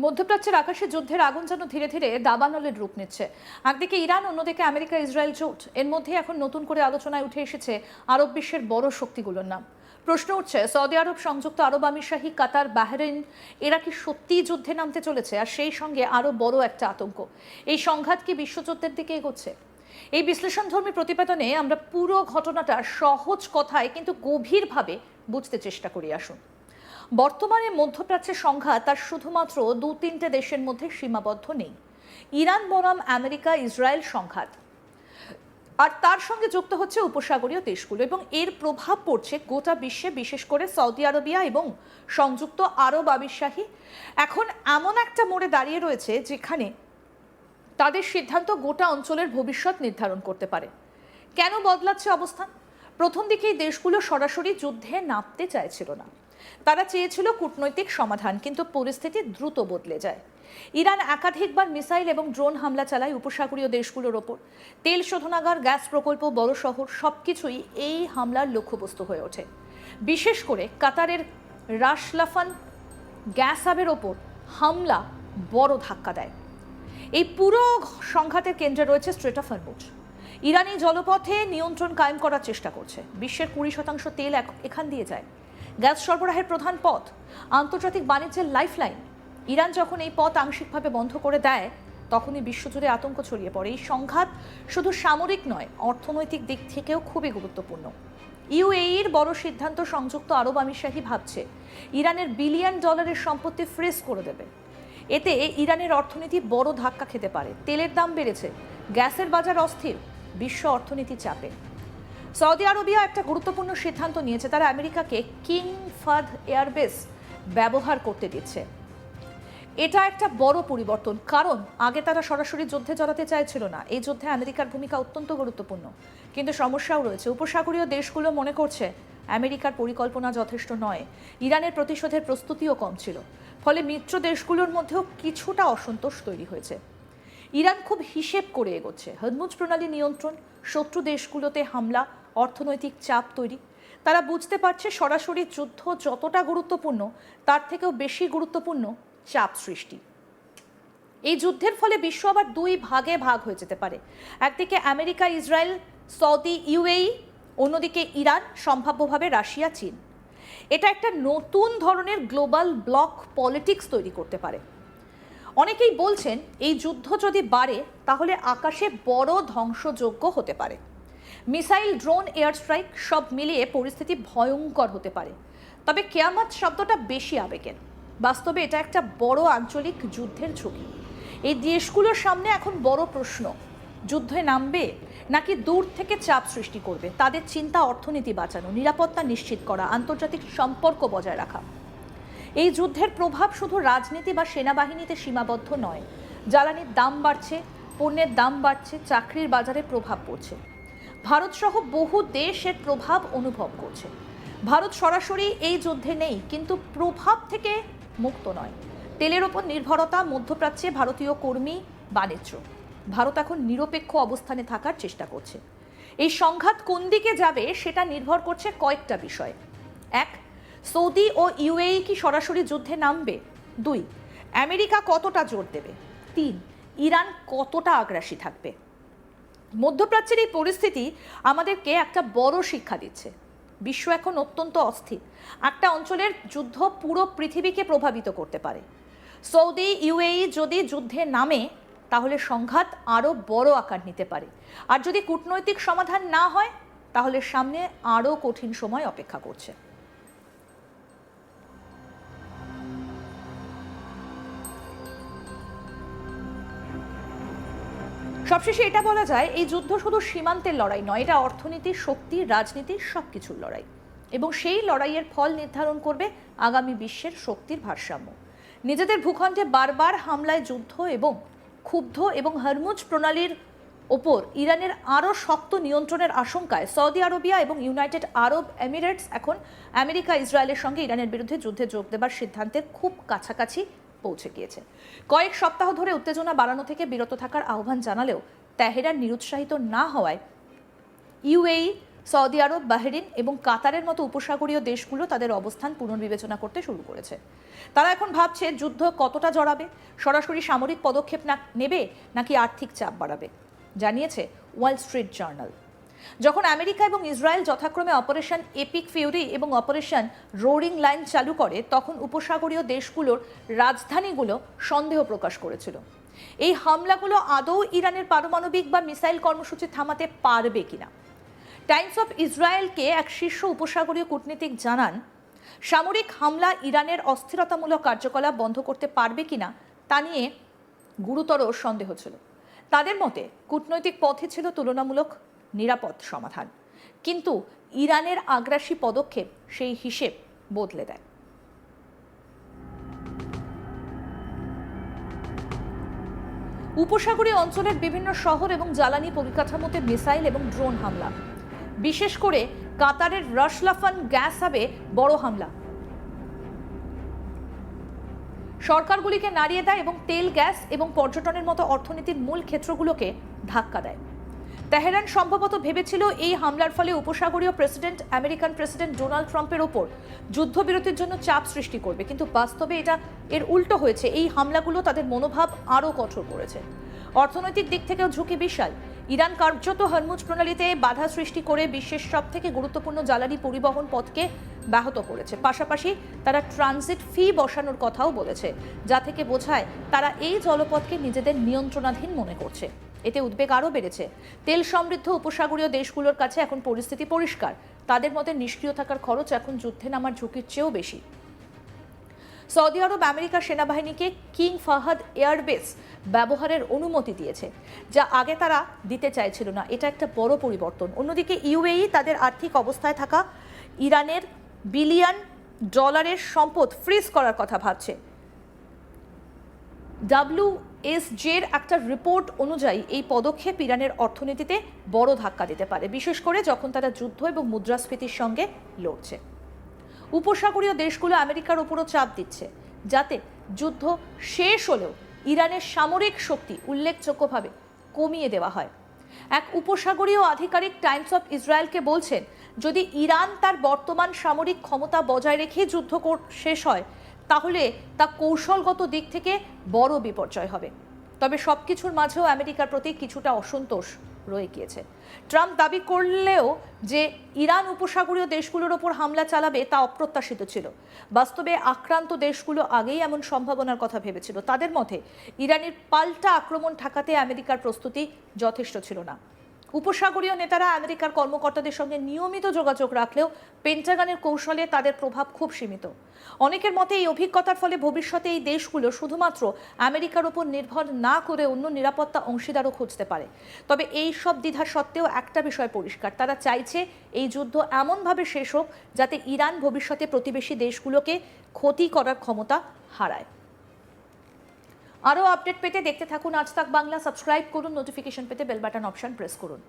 মধ্যপ্রাচ্যের আকাশে যুদ্ধের আগুন যেন ধীরে ধীরে দাবানলের রূপ নিচ্ছে। একদিকে ইরান, অন্যদিকে আমেরিকা ইসরায়েল জোট। এর মধ্যে এখন নতুন করে আলোচনায় উঠে এসেছে আরব বিশ্বের বড় শক্তিগুলোর নাম। প্রশ্ন উঠছে, সৌদি আরব, সংযুক্ত আরব আমিরশাহী, কাতার, বাহরেইন এরা কি সত্যিই যুদ্ধে নামতে চলেছে? আর সেই সঙ্গে আরো বড় একটা আতঙ্ক, এই সংঘাত কি বিশ্বযুদ্ধের দিকে এগোচ্ছে? এই বিশ্লেষণধর্মী প্রতিবেদনে আমরা পুরো ঘটনাটা সহজ কথায় কিন্তু গভীরভাবে বুঝতে চেষ্টা করি। আসুন। বর্তমানে মধ্যপ্রাচ্যের সংঘাত তার শুধুমাত্র দু তিনটে দেশের মধ্যে সীমাবদ্ধ নেই। ইরান বনাম আমেরিকা ইসরায়েল সংঘাত, আর তার সঙ্গে যুক্ত হচ্ছে উপসাগরীয় দেশগুলো, এবং এর প্রভাব পড়ছে গোটা বিশ্বে, বিশেষ করে সৌদি আরবিয়া এবং সংযুক্ত আরব আমিরশাহী এখন এমন একটা মোড়ে দাঁড়িয়ে রয়েছে যেখানে তাদের সিদ্ধান্ত গোটা অঞ্চলের ভবিষ্যৎ নির্ধারণ করতে পারে। কেন বদলাচ্ছে অবস্থান? প্রথম দিকে এই দেশগুলো সরাসরি যুদ্ধে নামতে চাইছিল না, তারা চেয়েছিল কূটনৈতিক সমাধান, কিন্তু পরিস্থিতি দ্রুত বদলে যায়। ইরান একাধিকবার মিসাইল এবং ড্রোন হামলা চালায় উপসাগরীয় দেশগুলোর ওপর। তেল শোধনাগার, গ্যাস প্রকল্প, বড় শহর সবকিছুই এই হামলার লক্ষ্যবস্তু হয়ে ওঠে। বিশেষ করে কাতারের রাস লাফান গ্যাস হাবের ওপর হামলা বড় ধাক্কা দেয়। এই পুরো সংঘাতের কেন্দ্রে রয়েছে স্ট্রেট অফ হরমুজ। ইরানি জলপথে নিয়ন্ত্রণ কায়েম করার চেষ্টা করছে। বিশ্বের 20% তেল এখান দিয়ে যায়। গ্যাস সরবরাহের প্রধান পথ, আন্তর্জাতিক বাণিজ্যের লাইফলাইন। ইরান যখন এই পথ আংশিকভাবে বন্ধ করে দেয়, তখনই বিশ্বজুড়ে আতঙ্ক ছড়িয়ে পড়ে। এই সংঘাত শুধু সামরিক নয়, অর্থনৈতিক দিক থেকেও খুবই গুরুত্বপূর্ণ। ইউএইর বড় সিদ্ধান্ত, সংযুক্ত আরব আমিরশাহী ভাবছে ইরানের $বিলিয়ন সম্পত্তি ফ্রিজ করে দেবে। এতে ইরানের অর্থনীতি বড় ধাক্কা খেতে পারে। তেলের দাম বেড়েছে, গ্যাসের বাজার অস্থির, বিশ্ব অর্থনীতি চাপে। সৌদি আরবিয়া একটা গুরুত্বপূর্ণ সিদ্ধান্ত নিয়েছে, তারা আমেরিকাকে কিং ফাদ এয়ারবেস ব্যবহার করতে দিচ্ছে। এটা একটা বড় পরিবর্তন, কারণ আগে তারা সরাসরি যুদ্ধে জড়াতে চাইছিল না। এই যুদ্ধে আমেরিকার ভূমিকা অত্যন্ত গুরুত্বপূর্ণ, কিন্তু সমস্যাও রয়েছে। উপসাগরীয় দেশগুলো মনে করছে আমেরিকার পরিকল্পনা যথেষ্ট নয়, ইরানের প্রতিশোধের প্রস্তুতিও কম ছিল। ফলে মিত্র দেশগুলোর মধ্যেও কিছুটা অসন্তোষ তৈরি হয়েছে। ইরান খুব হিসেব করে এগোচ্ছে, হরমুজ প্রণালী নিয়ন্ত্রণ, শত্রু দেশগুলোতে হামলা, অর্থনৈতিক চাপ তৈরি। তারা বুঝতে পারছে সরাসরি যুদ্ধ যতটা গুরুত্বপূর্ণ, তার থেকেও বেশি গুরুত্বপূর্ণ চাপ সৃষ্টি। এই যুদ্ধের ফলে বিশ্ব আবার দুই ভাগে ভাগ হয়ে যেতে পারে। একদিকে আমেরিকা ইসরায়েল, সৌদি ইউএই, অন্যদিকে ইরান, সম্ভাব্যভাবে রাশিয়া, চীন। এটা একটা নতুন ধরনের গ্লোবাল ব্লক পলিটিক্স তৈরি করতে পারে। অনেকেই বলছেন এই যুদ্ধ যদি বাড়ে তাহলে আকাশে বড় ধ্বংসযজ্ঞ হতে পারে। মিসাইল, ড্রোন, এয়ার স্ট্রাইক সব মিলিয়ে পরিস্থিতি ভয়ঙ্কর হতে পারে। তবে কেয়ামত শব্দটা বেশি আবেগের। বাস্তবে এটা একটা বড় আঞ্চলিক যুদ্ধের ঝুঁকি। এই দেশগুলোর সামনে এখন বড় প্রশ্ন, যুদ্ধে নামবে নাকি দূর থেকে চাপ সৃষ্টি করবে। তাদের চিন্তা অর্থনীতি বাঁচানো, নিরাপত্তা নিশ্চিত করা, আন্তর্জাতিক সম্পর্ক বজায় রাখা। এই যুদ্ধের প্রভাব শুধু রাজনীতি বা সেনাবাহিনীতে সীমাবদ্ধ নয়। জ্বালানির দাম বাড়ছে, পণ্যের দাম বাড়ছে, চাকরির বাজারে প্রভাব পড়ছে। ভারত সহ বহু দেশ এর প্রভাব অনুভব করছে। ভারত সরাসরি এই যুদ্ধে নেই, কিন্তু প্রভাব থেকে মুক্ত নয়। তেলের ওপর নির্ভরতা, মধ্যপ্রাচ্যে ভারতীয় কর্মী, বাণিজ্য। ভারত এখন নিরপেক্ষ অবস্থানে থাকার চেষ্টা করছে। এই সংঘাত কোন দিকে যাবে সেটা নির্ভর করছে কয়েকটা বিষয়। এক, সৌদি ও ইউএই কি সরাসরি যুদ্ধে নামবে? 2, আমেরিকা কতটা জোর দেবে? 3, ইরান কতটা আগ্রাসী থাকবে? মধ্যপ্রাচ্যের এই পরিস্থিতি আমাদেরকে একটা বড় শিক্ষা দিচ্ছে। বিশ্ব এখন অত্যন্ত অস্থির। একটা অঞ্চলের যুদ্ধ পুরো পৃথিবীকে প্রভাবিত করতে পারে। সৌদি ইউএই যদি যুদ্ধে নামে তাহলে সংঘাত আরও বড় আকার নিতে পারে। আর যদি কূটনৈতিক সমাধান না হয় তাহলে সামনে আরও কঠিন সময় অপেক্ষা করছে। সবশেষে এটা বলা যায়, এই যুদ্ধ শুধু সীমান্তের লড়াই নয়, এটা অর্থনীতি, শক্তি, রাজনীতি সবকিছুর লড়াই। এবং সেই লড়াইয়ের ফল নির্ধারণ করবে আগামী বিশ্বের শক্তির ভারসাম্য। নিজেদের ভূখণ্ডে বারবার হামলায় যুদ্ধ এবং ক্ষুব্ধ এবং হরমুজ প্রণালীর ওপর ইরানের আরও শক্ত নিয়ন্ত্রণের আশঙ্কায় সৌদি আরবিয়া এবং ইউনাইটেড আরব এমিরেটস এখন আমেরিকা ইসরায়েলের সঙ্গে ইরানের বিরুদ্ধে যুদ্ধে যোগ দেবার সিদ্ধান্তের খুব কাছাকাছি পৌঁছে গিয়েছে। কয়েক সপ্তাহ ধরে উত্তেজনা বাড়ানো থেকে বিরত থাকার আহ্বান জানালেও তেহরান নিরুৎসাহিত না হওয়ায় ইউএই, সৌদি আরব, বাহরিন এবং কাতারের মতো উপসাগরীয় দেশগুলো তাদের অবস্থান পুনর্বিবেচনা করতে শুরু করেছে। তারা এখন ভাবছে যুদ্ধ কতটা জড়াবে, সরাসরি সামরিক পদক্ষেপ নেবে নাকি আর্থিক চাপ বাড়াবে, জানিয়েছে ওয়াল স্ট্রিট জার্নাল। যখন আমেরিকা এবং ইসরায়েল যথাক্রমে অপারেশন এপিক ফিউরি এবং অপারেশন রোরিং লাইন চালু করে, তখন উপসাগরীয় দেশগুলোর রাজধানীগুলো সন্দেহ প্রকাশ করেছিল এই হামলাগুলো আদৌ ইরানের পারমাণবিক বা মিসাইল কর্মসূচি থামাতে পারবে কিনা। টাইমস অফ ইসরায়েলকে এক শীর্ষ উপসাগরীয় কূটনীতিক জানান, সামরিক হামলা ইরানের অস্থিরতামূলক কার্যকলাপ বন্ধ করতে পারবে কিনা তা নিয়ে গুরুতর সন্দেহ ছিল। তাদের মতে কূটনৈতিক পথে ছিল তুলনামূলক নিরাপদ সমাধান, কিন্তু ইরানের আগ্রাসী পদক্ষেপ সেই হিসেব বদলে দেয়। উপসাগরীয় অঞ্চলের বিভিন্ন শহর এবং জ্বালানি পরিকাঠামোতে মিসাইল এবং ড্রোন হামলা, বিশেষ করে কাতারের রাশলাফান গ্যাস হাবে বড় হামলা সরকারগুলিকে নাড়িয়ে দেয় এবং তেল, গ্যাস এবং পর্যটনের মতো অর্থনীতির মূল ক্ষেত্রগুলোকে ধাক্কা দেয়। তেহরান সম্ভবত ভেবেছিল এই হামলার ফলে উপসাগরীয় আমেরিকান প্রেসিডেন্ট ডোনাল্ড ট্রাম্পের ওপর যুদ্ধবিরতির জন্য চাপ সৃষ্টি করবে, কিন্তু বাস্তবে এটা এর উল্টো হয়েছে। এই হামলাগুলো তাদের মনোভাব আরও কঠোর করেছে। অর্থনৈতিক দিক থেকেও ঝুঁকি বিশাল। ইরান কার্যত হরমুজ প্রণালীতে বাধা সৃষ্টি করে বিশ্বের সবথেকে গুরুত্বপূর্ণ জ্বালানি পরিবহন পথকে ব্যাহত করেছে। পাশাপাশি তারা ট্রানজিট ফি বসানোর কথাও বলেছে, যা থেকে বোঝায় তারা এই জলপথকে নিজেদের নিয়ন্ত্রণাধীন মনে করছে। এতে উদ্বেগ আরও বেড়েছে। তেল সমৃদ্ধ উপসাগরীয় দেশগুলোর কাছে এখন পরিস্থিতি পরিষ্কার। তাদের মতে নিষ্ক্রিয় থাকার খরচ এখন যুদ্ধে নামার ঝুঁকির চেয়েও বেশি। সৌদি আরব আমেরিকা সেনাবাহিনীকে কিং ফাহাদ এয়ারবেস ব্যবহারের অনুমতি দিয়েছে, যা আগে তারা দিতে চাইছিল না। এটা একটা বড় পরিবর্তন। অন্যদিকে ইউএই তাদের আর্থিক অবস্থায় থাকা ইরানের বিলিয়ন ডলারের সম্পদ ফ্রিজ করার কথা ভাবছে। WSJের একটা রিপোর্ট অনুযায়ী এই পদক্ষেপ ইরানের অর্থনীতিতে বড় ধাক্কা দিতে পারে, বিশেষ করে যখন তারা যুদ্ধ এবং মুদ্রাস্ফীতির সঙ্গে লড়ছে। উপসাগরীয় দেশগুলো আমেরিকার উপরও চাপ দিচ্ছে, যাতে যুদ্ধ শেষ হলেও ইরানের সামরিক শক্তি উল্লেখযোগ্যভাবে কমিয়ে দেওয়া হয়। এক উপসাগরীয় আধিকারিক টাইমস অফ ইসরায়েলকে বলছেন, যদি ইরান তার বর্তমান সামরিক ক্ষমতা বজায় রেখে যুদ্ধ শেষ হয়, তাহলে তা কৌশলগত দিক থেকে বড় বিপর্যয় হবে। তবে সবকিছুর মাঝেও আমেরিকার প্রতি কিছুটা অসন্তোষ রয়ে গিয়েছে। ট্রাম্প দাবি করলেও যে ইরান উপসাগরীয় দেশগুলোর ওপর হামলা চালাবে তা অপ্রত্যাশিত ছিল। বাস্তবে আক্রান্ত দেশগুলো আগেই এমন সম্ভাবনার কথা ভেবেছিল। তাদের মতে ইরানের পাল্টা আক্রমণ ঠেকাতে আমেরিকার প্রস্তুতি যথেষ্ট ছিল না। উপসাগরীয় নেতারা আমেরিকার কর্মকর্তাদের সঙ্গে নিয়মিত যোগাযোগ রাখলেও পেন্টাগনের কৌশলে তাদের প্রভাব খুব সীমিত। অনেকের মতে এই অভিজ্ঞতার ফলে ভবিষ্যতে এই দেশগুলো শুধুমাত্র আমেরিকার উপর নির্ভর না করে অন্য নিরাপত্তা অংশীদারও খুঁজতে পারে। তবে এই সব দ্বিধা সত্ত্বেও একটা বিষয় পরিষ্কার, তারা চাইছে এই যুদ্ধ এমনভাবে শেষ হোক যাতে ইরান ভবিষ্যতে প্রতিবেশী দেশগুলোকে ক্ষতি করার ক্ষমতা হারায়। আরও আপডেট পেতে দেখতে থাকুন আজ তাক বাংলা। সাবস্ক্রাইব করুন, নোটিফিকেশন পেতে বেল বাটন অপশন প্রেস করুন।